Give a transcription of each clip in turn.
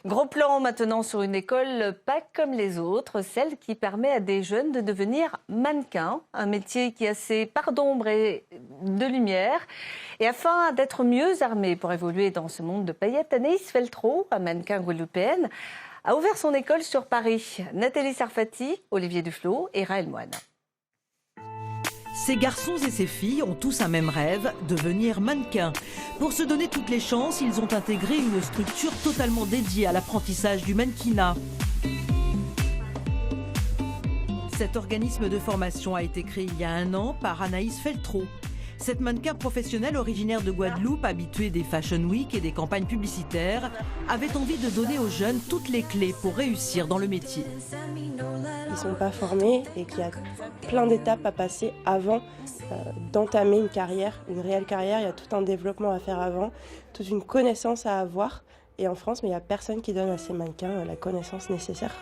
Gros plan maintenant sur une école pas comme les autres, celle qui permet à des jeunes de devenir mannequins, un métier qui a ses parts d'ombre et de lumière. Et afin d'être mieux armés pour évoluer dans ce monde de paillettes, Anaïs Feltro, un mannequin guadeloupéenne, a ouvert son école sur Paris. Nathalie Sarfati, Olivier Duflot et Raël Moine. Ces garçons et ces filles ont tous un même rêve, devenir mannequins. Pour se donner toutes les chances, ils ont intégré une structure totalement dédiée à l'apprentissage du mannequinat. Cet organisme de formation a été créé il y a 1 an par Anaïs Feltro. Cette mannequin professionnelle originaire de Guadeloupe, habituée des Fashion Week et des campagnes publicitaires, avait envie de donner aux jeunes toutes les clés pour réussir dans le métier. Ils ne sont pas formés et qu'il y a plein d'étapes à passer avant d'entamer une carrière, une réelle carrière. Il y a tout un développement à faire avant, toute une connaissance à avoir. Et en France, mais il n'y a personne qui donne à ces mannequins la connaissance nécessaire.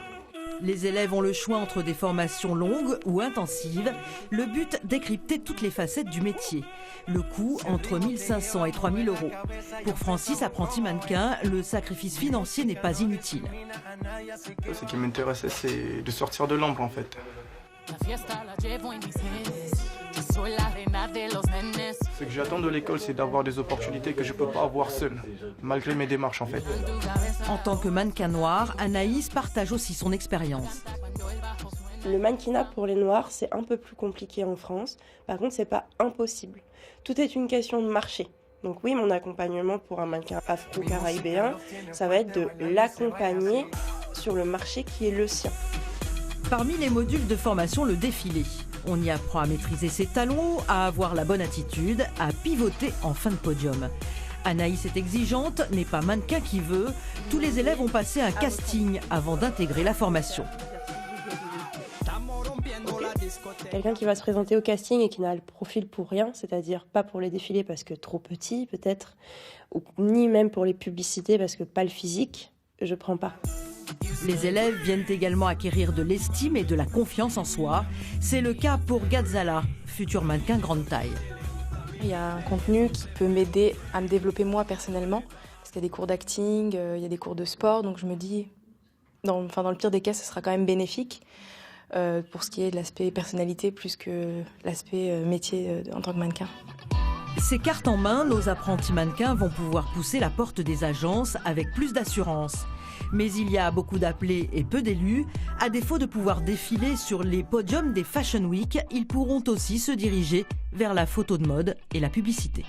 Les élèves ont le choix entre des formations longues ou intensives. Le but, décrypter toutes les facettes du métier. Le coût, entre 1 500 et 3 000 euros. Pour Francis, apprenti mannequin, le sacrifice financier n'est pas inutile. Ce qui m'intéressait, c'est de sortir de l'ombre en fait. Ce que j'attends de l'école, c'est d'avoir des opportunités que je ne peux pas avoir seul, malgré mes démarches en fait. En tant que mannequin noir, Anaïs partage aussi son expérience. Le mannequinat pour les Noirs, c'est un peu plus compliqué en France. Par contre, c'est pas impossible. Tout est une question de marché. Donc oui, mon accompagnement pour un mannequin afro-caribéen, ça va être de l'accompagner sur le marché qui est le sien. Parmi les modules de formation, le défilé. On y apprend à maîtriser ses talons, à avoir la bonne attitude, à pivoter en fin de podium. Anaïs est exigeante, n'est pas mannequin qui veut. Tous les élèves ont passé un casting avant d'intégrer la formation. Quelqu'un qui va se présenter au casting et qui n'a le profil pour rien, c'est-à-dire pas pour les défilés parce que trop petit peut-être, ou ni même pour les publicités parce que pas le physique, je prends pas. Les élèves viennent également acquérir de l'estime et de la confiance en soi. C'est le cas pour Gadzala, futur mannequin grande taille. Il y a un contenu qui peut m'aider à me développer moi personnellement. Parce qu'il y a des cours d'acting, il y a des cours de sport, donc je me dis, dans le pire des cas, ce sera quand même bénéfique pour ce qui est de l'aspect personnalité plus que l'aspect métier en tant que mannequin. Ces cartes en main, nos apprentis mannequins vont pouvoir pousser la porte des agences avec plus d'assurance. Mais il y a beaucoup d'appelés et peu d'élus. À défaut de pouvoir défiler sur les podiums des Fashion Week, ils pourront aussi se diriger vers la photo de mode et la publicité.